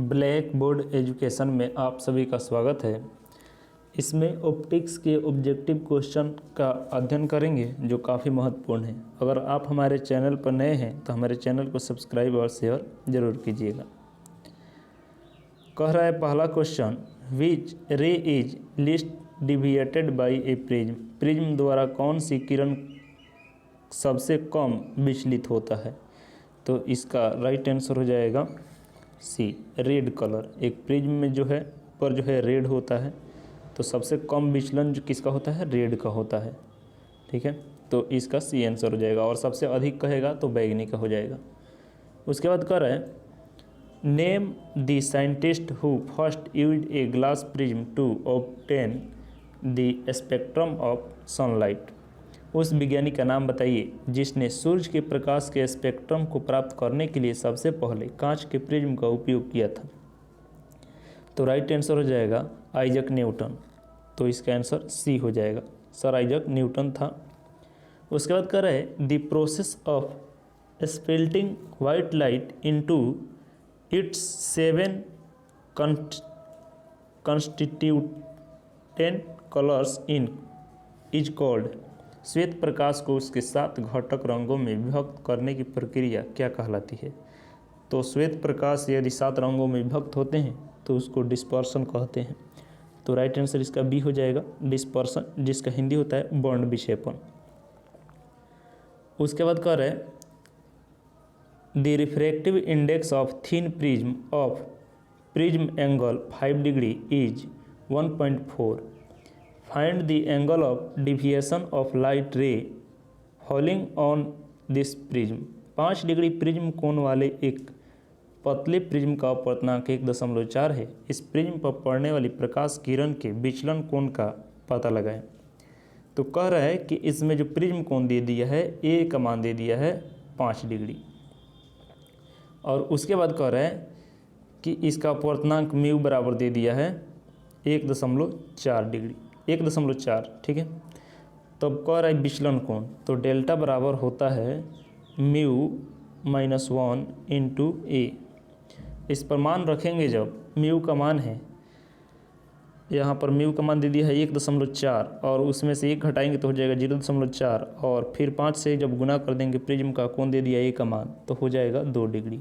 Black board education में आप सभी का स्वागत है। इसमें ऑप्टिक्स के ऑब्जेक्टिव क्वेश्चन का अध्ययन करेंगे जो काफ़ी महत्वपूर्ण है। अगर आप हमारे चैनल पर नए हैं तो हमारे चैनल को सब्सक्राइब और शेयर जरूर कीजिएगा। कह रहा है पहला क्वेश्चन, विच रे is least deviated by A prism. Prism द्वारा कौन सी किरण सबसे कम विचलित होता है? तो इसका राइट आंसर हो जाएगा सी, रेड कलर। एक प्रिज्म में जो है रेड होता है, तो सबसे कम विचलन जो किसका होता है? रेड का होता है। ठीक है, तो इसका सी आंसर हो जाएगा। और सबसे अधिक कहेगा तो बैगनी का हो जाएगा। उसके बाद कह रहे हैं, name the scientist who first used a glass prism to obtain the spectrum of sunlight. उस विज्ञानी का नाम बताइए जिसने सूर्य के प्रकाश के स्पेक्ट्रम को प्राप्त करने के लिए सबसे पहले कांच के प्रिज्म का उपयोग किया था। तो राइट आंसर हो जाएगा आइजक न्यूटन। तो इसका आंसर सी हो जाएगा, सर आइजक न्यूटन था। उसके बाद कर रहे हैं, the process of splitting white light into its 7 constituent colours in is called. श्वेत प्रकाश को उसके 7 घटक रंगों में विभक्त करने की प्रक्रिया क्या कहलाती है? तो श्वेत प्रकाश यदि 7 रंगों में विभक्त होते हैं तो उसको डिस्पर्सन कहते हैं। तो राइट आंसर इसका बी हो जाएगा, डिस्पर्सन, जिसका हिंदी होता है वर्ण विक्षेपण। उसके बाद कह रहे हैं, the refractive index of thin prism of prism angle 5 degree is 1.4। Find the angle of deviation of light रे falling on this prism. 5 degree prism कोण वाले एक पतले प्रिज्म का अपवर्तनांक 1.4 है। इस प्रिज्म पर पड़ने वाली प्रकाश किरण के विचलन कोण का पता लगाएं। तो कह रहा है कि इसमें जो प्रिज्म कोण दे दिया है, ए का मान दे दिया है 5 डिग्री। और उसके बाद कह रहा है कि इसका अपवर्तनांक म्यू बराबर दे दिया है 1.4 डिग्री, 1.4। ठीक है, तो अब कह रहा है विचलन कोण, तो डेल्टा बराबर होता है म्यू -1 इंटू ए। इस पर मान रखेंगे, जब म्यू का मान है, यहाँ पर म्यू का मान दे दिया है 1.4 और उसमें से 1 घटाएंगे तो हो जाएगा 0.4 और फिर 5 से जब गुना कर देंगे प्रिज्म का कोण दे दिया ए का मान, तो हो जाएगा 2 डिग्री।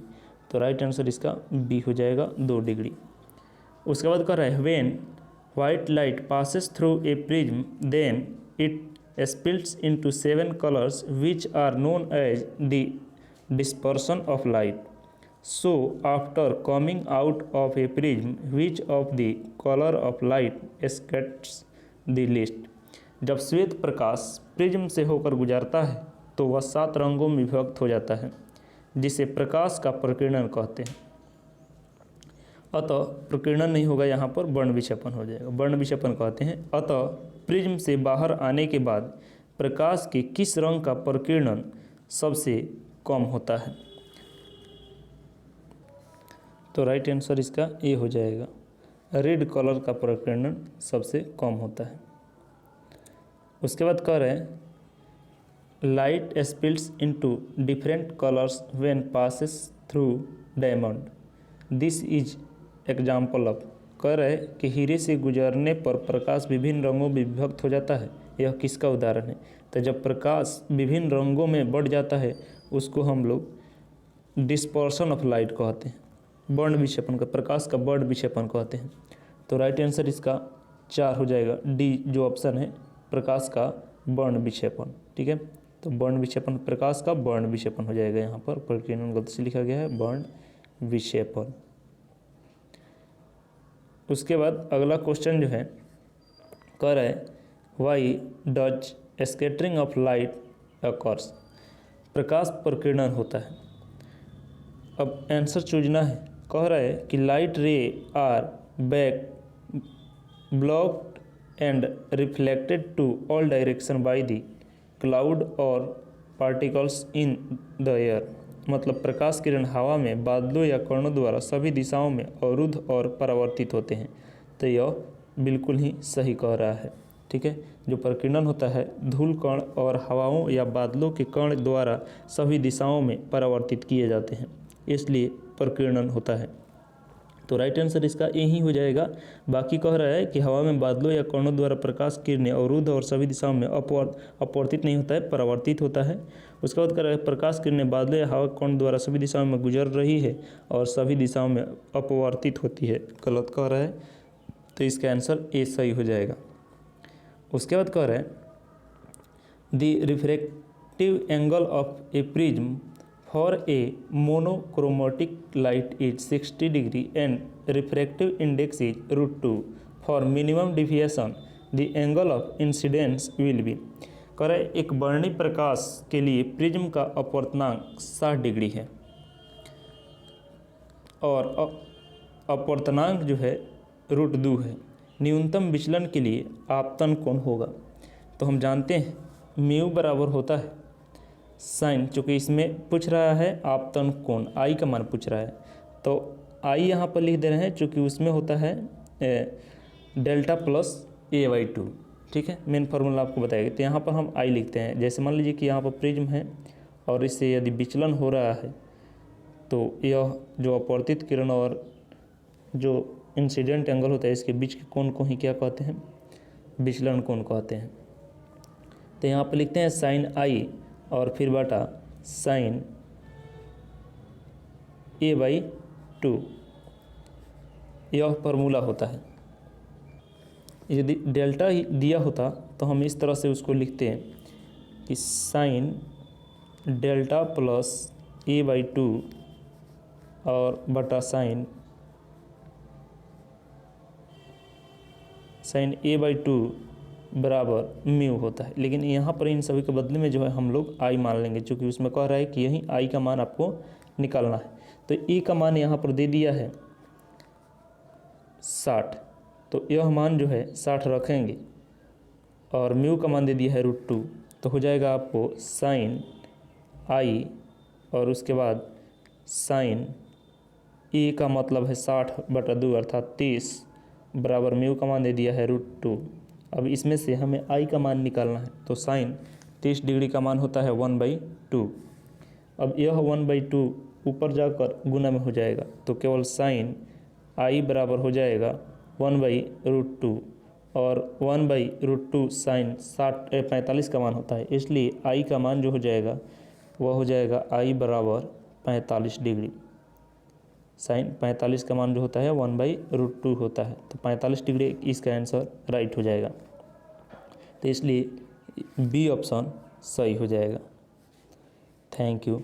तो राइट आंसर इसका बी हो जाएगा, 2 डिग्री। उसके बाद कह रहा है, when white light passes through a prism, then it splits into 7 colors which are known as the dispersion of light. So after coming out of a prism, which of the color of light scatters the least? जब श्वेत प्रकाश prism से होकर गुजरता है तो वह 7 रंगों में विभक्त हो जाता है, जिसे प्रकाश का प्रकीर्णन कहते हैं। अतः प्रकीर्णन नहीं होगा, यहाँ पर वर्ण विक्षेपण हो जाएगा, वर्ण विक्षेपण कहते हैं। अतः प्रिज्म से बाहर आने के बाद प्रकाश के किस रंग का प्रकीर्णन सबसे कम होता है? तो राइट आंसर इसका ए हो जाएगा, रेड कलर का प्रकीर्णन सबसे कम होता है। उसके बाद कह रहे हैं, light splits into different colours when passes through diamond, this is example of. कह रहे कि हीरे से गुजरने पर प्रकाश विभिन्न रंगों में विभक्त हो जाता है, यह किसका उदाहरण है? तो जब प्रकाश विभिन्न रंगों में बढ़ जाता है उसको हम लोग डिस्पर्सन ऑफ लाइट कहते हैं, वर्ण विक्षेपण का, प्रकाश का वर्ण विक्षेपण कहते हैं। तो राइट आंसर इसका 4 हो जाएगा, डी जो ऑप्शन है, प्रकाश का वर्ण विक्षेपण। ठीक है, तो वर्ण विक्षेपण, प्रकाश का वर्ण विक्षेपण हो जाएगा। यहाँ पर प्रकीर्णन गलत से लिखा गया है, वर्ण विक्षेपण। उसके बाद अगला क्वेश्चन जो है, कह रहा है, why does scattering of light occurs. प्रकाश प्रकीर्णन होता है। अब आंसर चूजना है। कह रहा है कि light ray are back blocked and reflected to all direction by the cloud और पार्टिकल्स इन द एयर। मतलब प्रकाश किरण हवा में बादलों या कणों द्वारा सभी दिशाओं में अवरुद्ध और परावर्तित होते हैं। तो यह बिल्कुल ही सही कह रहा है। ठीक है, जो प्रकीर्णन होता है धूल कण और हवाओं या बादलों के कण द्वारा सभी दिशाओं में परावर्तित किए जाते हैं, इसलिए प्रकीर्णन होता है। तो राइट आंसर इसका ए ही हो जाएगा। बाकी कह रहा है कि हवा में बादलों या कणों द्वारा प्रकाश किरणें अवरुद्ध और सभी दिशाओं में अपवर्तित नहीं होता है, परावर्तित होता है। उसके बाद कह रहा है प्रकाश किरणें बादलों या हवा कण द्वारा सभी दिशाओं में गुजर रही है और सभी दिशाओं में अपवर्तित होती है, गलत कह रहा है। तो इसका आंसर ए सही हो जाएगा। उसके बाद कह रहा है the refractive angle of A prism for a monochromatic light is 60 degree and refractive index is √2 for minimum deviation the angle of incidence will be. कह रहा है एक वर्णी प्रकाश के लिए प्रिज्म का अपवर्तनांक 60 डिग्री है और अपवर्तनांक जो है √2 है। न्यूनतम विचलन के लिए आपतन कोण होगा। तो हम जानते हैं म्यू बराबर होता है साइन, चूँकि इसमें पूछ रहा है आपतन कोण, आई का मान पूछ रहा है तो आई यहाँ पर लिख दे रहे हैं, चूँकि उसमें होता है डेल्टा प्लस a/2। ठीक है, मेन फार्मूला आपको बताएगा। तो यहाँ पर हम आई लिखते हैं। जैसे मान लीजिए कि यहाँ पर प्रिज्म है और इससे यदि विचलन हो रहा है तो यह जो अपवर्तित किरण और जो इंसिडेंट एंगल होता है इसके बीच के कोण को ही क्या कहते हैं, विचलन कोण कहते हैं। तो यहाँ पर लिखते हैं साइन आई और फिर बटा साइन a/2, यह फार्मूला होता है। यदि डेल्टा ही दिया होता तो हम इस तरह से उसको लिखते हैं कि साइन डेल्टा प्लस a/2 और बटा साइन a/2 बराबर म्यू होता है। लेकिन यहाँ पर इन सभी के बदले में जो है हम लोग आई मान लेंगे, क्योंकि उसमें कह रहा है कि यही आई का मान आपको निकालना है। तो ए का मान यहाँ पर दे दिया है 60, तो यह मान जो है 60 रखेंगे और म्यू का मान दे दिया है √2, तो हो जाएगा आपको साइन आई और उसके बाद साइन ए का मतलब है 60/2 अर्थात 30 बराबर म्यू का मान दे दिया है √2। अब इसमें से हमें आई का मान निकालना है, तो साइन 30 डिग्री का मान होता है 1/2। अब यह 1/2 ऊपर जाकर गुना में हो जाएगा, तो केवल साइन आई बराबर हो जाएगा 1/√2 और 1/√2 साइन 45 का मान होता है, इसलिए आई का मान जो हो जाएगा वह हो जाएगा आई बराबर 45 डिग्री। साइन 45 का मान जो होता है 1/√2 होता है, तो 45 डिग्री इसका आंसर राइट हो जाएगा। तो इसलिए बी ऑप्शन सही हो जाएगा। Thank you.